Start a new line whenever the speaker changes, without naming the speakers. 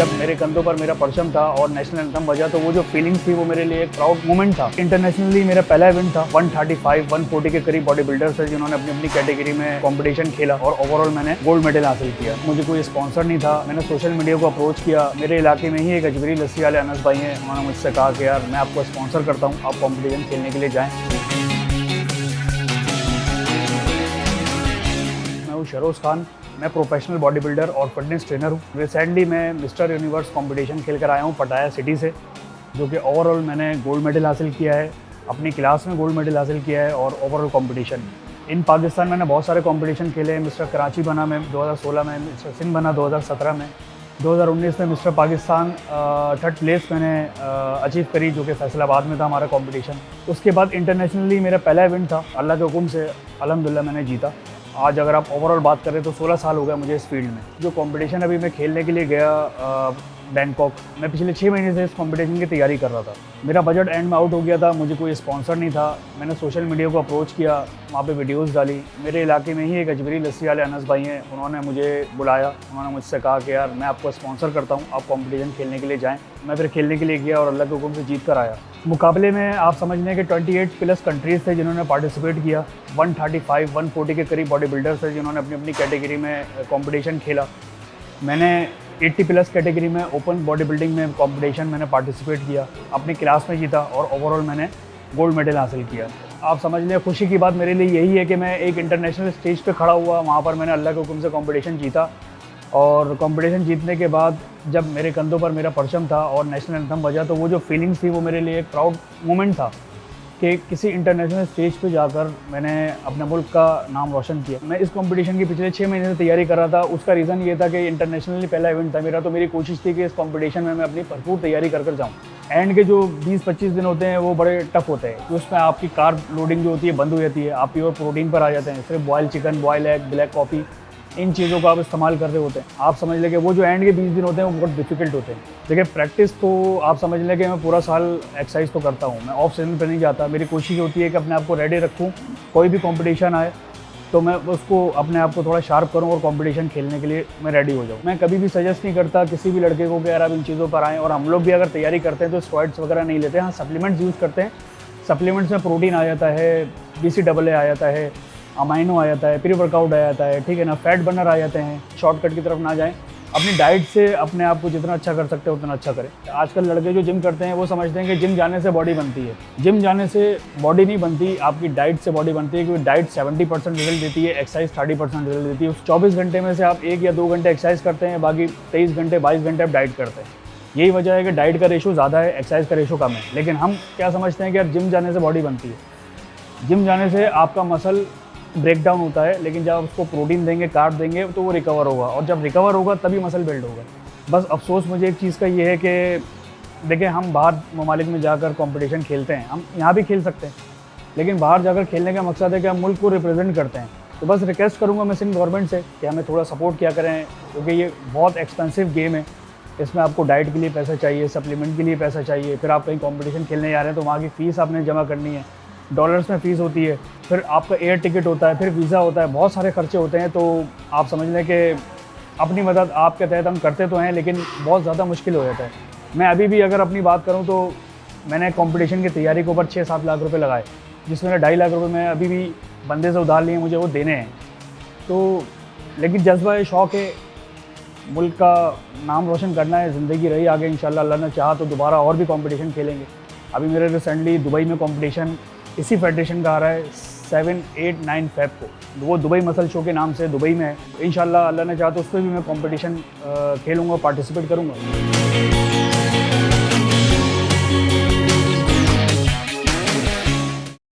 जब मेरे कंधों पर मेरा परचम था और नेशनल एंथम बजा तो वो जो फीलिंग्स थी वो मेरे लिए एक प्राउड मोमेंट था। इंटरनेशनली मेरा पहला इवेंट था। 135-140 के करीब बॉडी बिल्डर्स है जिन्होंने अपनी अपनी कैटेगरी में कंपटीशन खेला और ओवरऑल मैंने गोल्ड मेडल हासिल किया। मुझे कोई स्पॉन्सर नहीं था, मैंने सोशल मीडिया को अप्रोच किया। मेरे इलाके में ही एक अजमेरी लस्सी वाले अनस भाई हैं, उन्होंने मुझसे कहा कि यार मैं आपको स्पॉन्सर करता हूँ, आप कॉम्पिटिशन खेलने के लिए जाएँ। मैं हूँ शरोज खान, मैं प्रोफेशनल बॉडी बिल्डर और फिटनेस ट्रेनर हूँ। रिसेंटली मैं मिस्टर यूनिवर्स कंपटीशन खेल कर आया हूँ पटाया सिटी से, जो कि ओवरऑल मैंने गोल्ड मेडल हासिल किया है, अपनी क्लास में गोल्ड मेडल हासिल किया है और ओवरऑल कंपटीशन इन पाकिस्तान मैंने बहुत सारे कंपटीशन खेले हैं। मिस्टर कराची बना मैं 2016 में, मिस्टर सिंध बना 2017 में, 2019 में मिस्टर पाकिस्तान थर्ड प्लेस मैंने अचीव करी, जो कि फैसलाबाद में था हमारा कंपटीशन। उसके बाद इंटरनेशनली मेरा पहला इवेंट था, अल्लाह के हुक्म से अल्हम्दुलिल्लाह मैंने जीता। आज अगर आप ओवरऑल बात करें तो 16 साल हो गया मुझे इस फील्ड में। जो कंपटीशन अभी मैं खेलने के लिए गया बैंकॉक, मैं पिछले 6 महीने से इस कंपटीशन की तैयारी कर रहा था। मेरा बजट एंड में आउट हो गया था, मुझे कोई स्पॉन्सर नहीं था। मैंने सोशल मीडिया को अप्रोच किया, वहाँ पे वीडियोस डाली। मेरे इलाके में ही एक अजमेरी लस्सी वाले अनस भाई हैं, उन्होंने मुझे बुलाया, उन्होंने मुझसे कहा कि यार मैं आपको स्पॉन्सर करता हूँ, आप कॉम्पिटिशन खेलने के लिए जाएँ। मैं फिर खेलने के लिए गया और अल्लाह के हुक्म से जीत कर आया। मुकाबले में आप समझ लें कि 28+ कंट्रीज़ थे जिन्होंने पार्टिसिपेट किया। 135-140 के करीब बॉडी बिल्डर्स थे जिन्होंने अपनी अपनी कैटेगरी में कंपटीशन खेला। मैंने 80+ कैटेगरी में ओपन बॉडी बिल्डिंग में कंपटीशन मैंने पार्टिसिपेट किया, अपनी क्लास में जीता और ओवरऑल मैंने गोल्ड मेडल हासिल किया। आप समझ लें खुशी की बात मेरे लिए यही है कि मैं एक इंटरनेशनल स्टेज पे खड़ा हुआ, वहाँ पर मैंने अल्लाह के हुक्म से कंपटीशन जीता और कंपटीशन जीतने के बाद जब मेरे कंधों पर मेरा परचम था और नेशनल एंथम बजा तो वो जो फीलिंग्स थी वो मेरे लिए एक प्राउड मोमेंट था कि किसी इंटरनेशनल स्टेज पे जाकर मैंने अपने मुल्क का नाम रोशन किया। मैं इस कंपटीशन की पिछले 6 महीने से तैयारी कर रहा था। उसका रीज़न ये था कि इंटरनेशनली पहला इवेंट था मेरा, तो मेरी कोशिश थी कि इस कंपटीशन में मैं अपनी भरपूर तैयारी कर जाऊँ। एंड के जो 20-25 दिन होते हैं वो बड़े टफ होते हैं, तो उसमें आपकी कार्ब लोडिंग जो होती है बंद हो जाती है, आप प्योर प्रोटीन पर आ जाते हैं। सिर्फ boil chicken, boil egg, black coffee, इन चीज़ों को आप इस्तेमाल कर रहे होते हैं। आप समझ लें कि वो जो एंड के 20 दिन होते हैं वो बहुत डिफिकल्ट होते हैं। देखिए प्रैक्टिस तो आप समझ लें कि मैं पूरा साल एक्सरसाइज तो करता हूँ, मैं ऑफ सीजन पर नहीं जाता। मेरी कोशिश होती है कि अपने आप को रेडी रखूँ, कोई भी कंपटीशन आए तो मैं उसको अपने आप को थोड़ा शार्प करूँ और कंपटीशन खेलने के लिए मैं रेडी हो जाऊँ। मैं कभी भी सजेस्ट नहीं करता किसी भी लड़के को कि यार आप इन चीज़ों पर आएँ। और हम लोग भी अगर तैयारी करते हैं तो स्टेरॉइड्स वगैरह नहीं लेते, हाँ सप्लीमेंट्स यूज़ करते हैं। सप्लीमेंट्स में प्रोटीन आ जाता है, BCAA आ जाता है, अमाइनो आ जाता है, प्री वर्कआउट आ जाता है, ठीक है ना, फैट बर्नर आ जाते हैं। शॉर्टकट की तरफ ना जाएं, अपनी डाइट से अपने आप को जितना अच्छा कर सकते हैं उतना अच्छा करें। आजकल लड़के जो जिम करते हैं वो समझते हैं कि जिम जाने से बॉडी बनती है। जिम जाने से बॉडी नहीं बनती, आपकी डाइट से बॉडी बनती है, क्योंकि डाइट 70% रिजल्ट देती है, एक्सरसाइज 30% रिजल्ट देती है। उस 24 घंटे में से आप 1 या 2 घंटे एक्सरसाइज करते हैं, बाकी 23 घंटे 22 घंटे आप डाइट करते हैं। यही वजह है कि डाइट का रेशो ज़्यादा है, एक्सरसाइज का रेशो कम है। लेकिन हम क्या समझते हैं कि यार जिम जाने से बॉडी बनती है। जिम जाने से आपका मसल ब्रेक डाउन होता है, लेकिन जब आप उसको प्रोटीन देंगे, कार्ब देंगे तो वो रिकवर होगा, और जब रिकवर होगा तभी मसल बिल्ड होगा। बस अफसोस मुझे एक चीज़ का ये है कि देखिए हम बाहर ममालिक में जाकर कंपटीशन खेलते हैं, हम यहाँ भी खेल सकते हैं, लेकिन बाहर जाकर खेलने का मकसद है कि हम मुल्क को रिप्रेजेंट करते हैं। तो बस रिक्वेस्ट करूँगा मैं सिंध गवर्नमेंट से कि हमें थोड़ा सपोर्ट किया करें, क्योंकि ये बहुत एक्सपेंसिव गेम है। इसमें आपको डाइट के लिए पैसा चाहिए, सप्लीमेंट के लिए पैसा चाहिए, फिर आप कहीं कॉम्पिटिशन खेलने जा रहे हैं तो वहाँ की फ़ीस आपने जमा करनी है, डॉलर्स में फ़ीस होती है, फिर आपका एयर टिकट होता है, फिर वीज़ा होता है, बहुत सारे खर्चे होते हैं। तो आप समझ लें कि अपनी मदद आपके तहत हम करते तो हैं, लेकिन बहुत ज़्यादा मुश्किल हो जाता है। मैं अभी भी अगर अपनी बात करूं तो मैंने कंपटीशन की तैयारी के ऊपर 6-7 लाख रुपए लगाए, जिसमें 2.5 लाख रुपए मैं अभी भी बंदे से उधार लिए, मुझे वो देने हैं। तो लेकिन जज्बा है, शौक़ है, मुल्क का नाम रोशन करना है, ज़िंदगी रही आगे इंशाल्लाह अल्लाह ने चाहा तो दोबारा और भी कंपटीशन खेलेंगे। अभी मेरे रिसेंटली दुबई में कंपटीशन इसी फेडरेशन का आ रहा है 7, 8, 9 फ़ेब को, वो दुबई मसल शो के नाम से दुबई में है। इंशाल्लाह अल्लाह ने चाहा तो उस पर भी मैं कंपटीशन खेलूँगा, पार्टिसिपेट करूँगा।